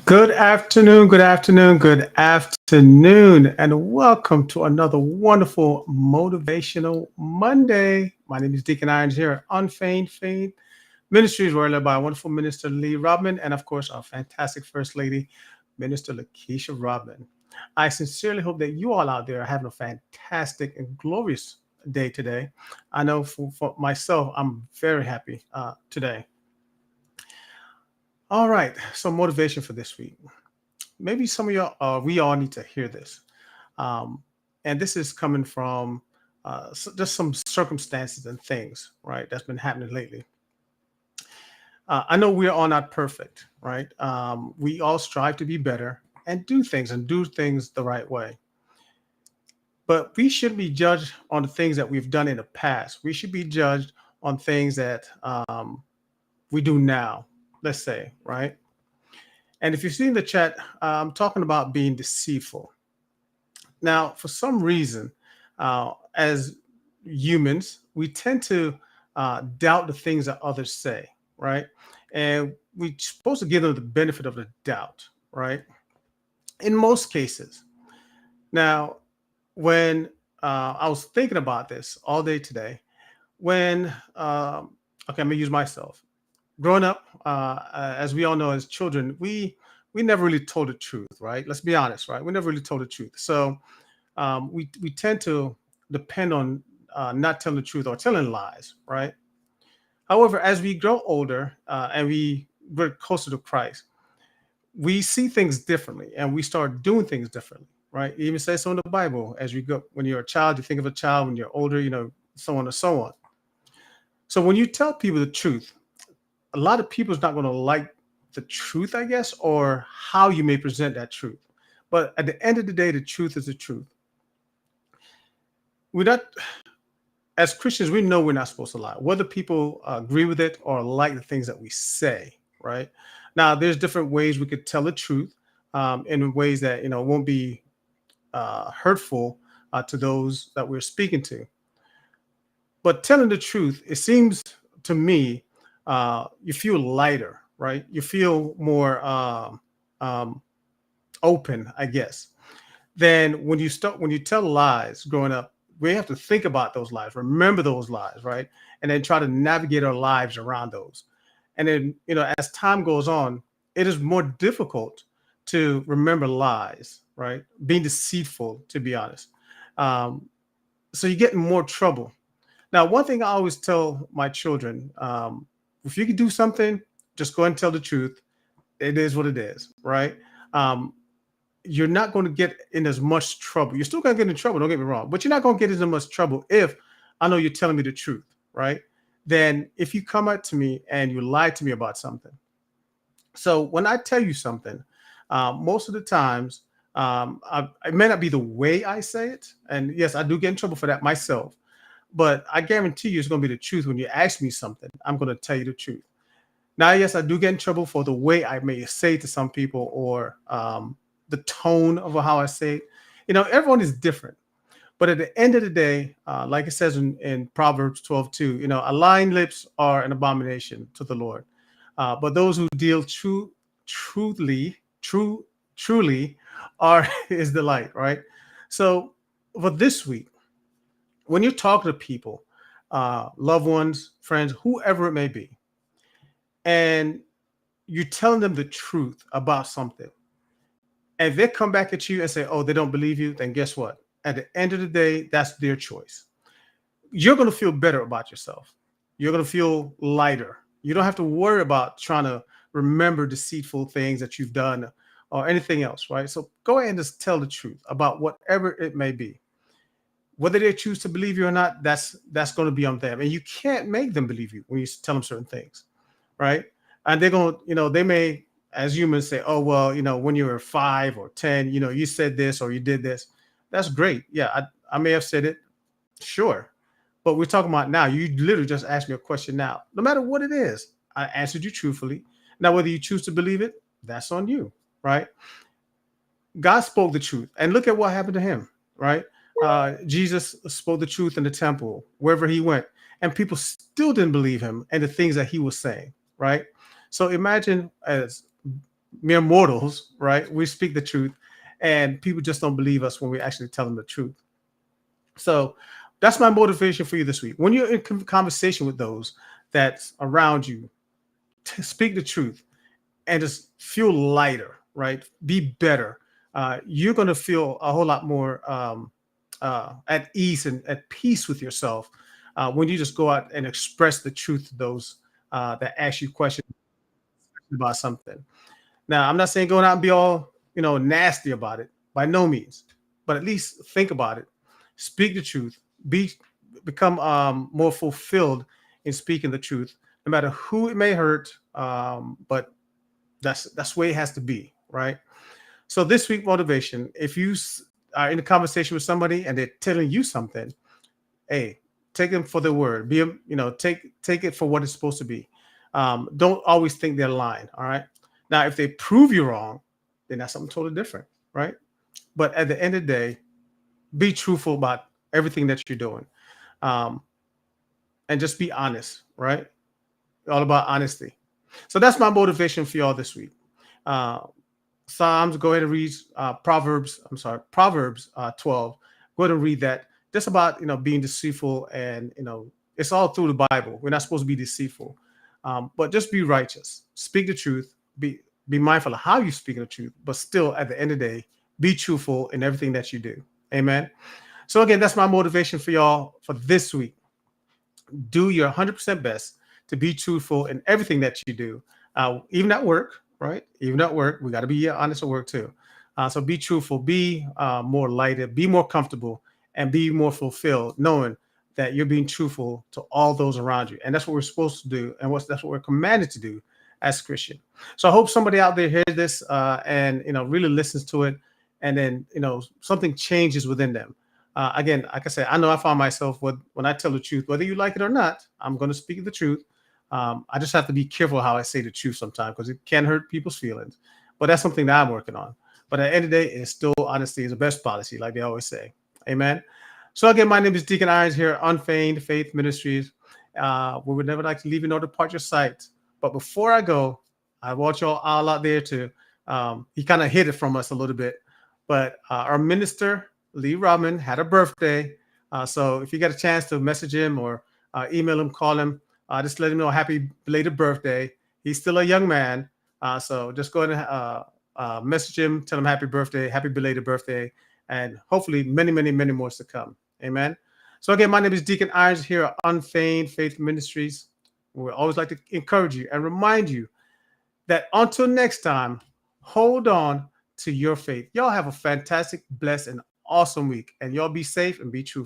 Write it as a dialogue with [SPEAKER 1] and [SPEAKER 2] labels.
[SPEAKER 1] Good afternoon, and welcome to another wonderful motivational Monday. My name is Deacon Irons here at Unfeigned Faith Ministries, where I led by wonderful Minister Lee Rodman, and of course, our fantastic First Lady, Minister Lakeisha Rodman. I sincerely hope that you all out there are having a fantastic and glorious day today. I know for myself, I'm very happy today. All right, so motivation for this week. Maybe some of y'all, we all need to hear this. Um, and this is coming from just some circumstances and things, right, that's been happening lately. I know we are all not perfect, right? We all strive to be better and do things the right way. But we shouldn't be judged on the things that we've done in the past. We should be judged on things that we do now, let's say, right? And if you see in the chat, I'm talking about being deceitful. Now, for some reason, as humans, we tend to doubt the things that others say, right? And we're supposed to give them the benefit of the doubt, right? In most cases. Now, when I was thinking about this all day today, when, okay, I'm gonna use myself. Growing up, as we all know, as children, we never really told the truth, right? Let's be honest, right? We never really told the truth. So we tend to depend on not telling the truth or telling lies, right? However, as we grow older and we get closer to Christ, we see things differently and we start doing things differently, right? It even says so in the Bible. As you go, when you're a child, you think of a child. When you're older, so on and so on. So when you tell people the truth, a lot of people is not going to like the truth, I guess, or how you may present that truth. But at the end of the day, the truth is the truth. We're not As Christians, we know we're not supposed to lie, whether people agree with it or like the things that we say, right? Now, there's different ways we could tell the truth in ways that, won't be hurtful to those that we're speaking to. But telling the truth, it seems to me, you feel lighter, right? You feel more um, open, I guess. Then when you tell lies growing up, we have to think about those lies, remember those lies, right? And then try to navigate our lives around those. And then, as time goes on, it is more difficult to remember lies, right? Being deceitful, to be honest. Um, so you get in more trouble. Now, one thing I always tell my children, if you can do something, just go ahead and tell the truth. It is what it is, right? Um, you're not going to get in as much trouble. You're still going to get in trouble, don't get me wrong, but you're not going to get in as much trouble if I know you're telling me the truth, right? Then if you come up to me and you lie to me about something. So when I tell you something, most of the times, it may not be the way I say it. And yes, I do get in trouble for that myself. But I guarantee you it's going to be the truth. When you ask me something, I'm going to tell you the truth. Now, yes, I do get in trouble for the way I may say it to some people or the tone of how I say it. Everyone is different. But at the end of the day, like it says in Proverbs 12:2, a lying lips are an abomination to the Lord. But those who deal truly are is the light, right? So for this week, when you're talking to people, loved ones, friends, whoever it may be, and you're telling them the truth about something, and they come back at you and say, "Oh, they don't believe you," then guess what? At the end of the day, that's their choice. You're going to feel better about yourself. You're going to feel lighter. You don't have to worry about trying to remember deceitful things that you've done or anything else, right? So go ahead and just tell the truth about whatever it may be. Whether they choose to believe you or not, that's going to be on them. And you can't make them believe you when you tell them certain things, right? And they're going to, they may, as humans, say, "Oh, well, when you were 5 or 10, you said this or you did this." That's great. Yeah, I may have said it, sure. But we're talking about now. You literally just asked me a question now. No matter what it is, I answered you truthfully. Now, whether you choose to believe it, that's on you, right? God spoke the truth, and look at what happened to him, right? Jesus spoke the truth in the temple, wherever he went, and people still didn't believe him and the things that he was saying, right? So imagine as mere mortals, right? We speak the truth, and people just don't believe us when we actually tell them the truth. So that's my motivation for you this week. When you're in conversation with those that's around you, to speak the truth and just feel lighter, right? Be better. You're going to feel a whole lot more at ease and at peace with yourself when you just go out and express the truth to those that ask you questions about something. Now, I'm not saying going out and be all, nasty about it, by no means, but at least think about it, speak the truth, be become more fulfilled in speaking the truth, no matter who it may hurt. But that's the way it has to be, right? So this week motivation: if you are in a conversation with somebody and they're telling you something, hey, take them for their word. Take it for what it's supposed to be. Don't always think they're lying. All right. Now, if they prove you wrong, then that's something totally different, right? But at the end of the day, be truthful about everything that you're doing, um, and just be honest, right? All about honesty. So that's my motivation for y'all this week. Uh, Psalms, go ahead and read Proverbs 12. Go ahead and read that. Just about being deceitful, and it's all through the Bible. We're not supposed to be deceitful, but just be righteous, speak the truth, be mindful of how you speak the truth, but still at the end of the day, be truthful in everything that you do. Amen. So again, that's my motivation for y'all for this week. Do your 100% best to be truthful in everything that you do, even at work, right? Even at work, we got to be honest at work too. So be truthful, be more lighted, be more comfortable, and be more fulfilled, knowing that you're being truthful to all those around you. And that's what we're supposed to do, and that's what we're commanded to do as Christian. So I hope somebody out there hears this and really listens to it, and then something changes within them. Again, like I said, I know I found myself when I tell the truth, whether you like it or not, I'm going to speak the truth. I just have to be careful how I say the truth sometimes, because it can hurt people's feelings. But that's something that I'm working on. But at the end of the day, it's still honesty is the best policy, like they always say. Amen. So again, my name is Deacon Irons here, Unfeigned Faith Ministries. We would never like to leave you nor depart your sight. But before I go, I want y'all all out there to, he kind of hid it from us a little bit, but our minister, Lee Rodman, had a birthday. So if you get a chance to message him or email him, call him, just let him know happy belated birthday. He's still a young man. So just go ahead and message him, tell him happy birthday, happy belated birthday, and hopefully many, many, many more to come. Amen. So again, my name is Deacon Irons here at Unfeigned Faith Ministries. We always like to encourage you and remind you that until next time, hold on to your faith. Y'all have a fantastic, blessed, and awesome week. And y'all be safe and be true.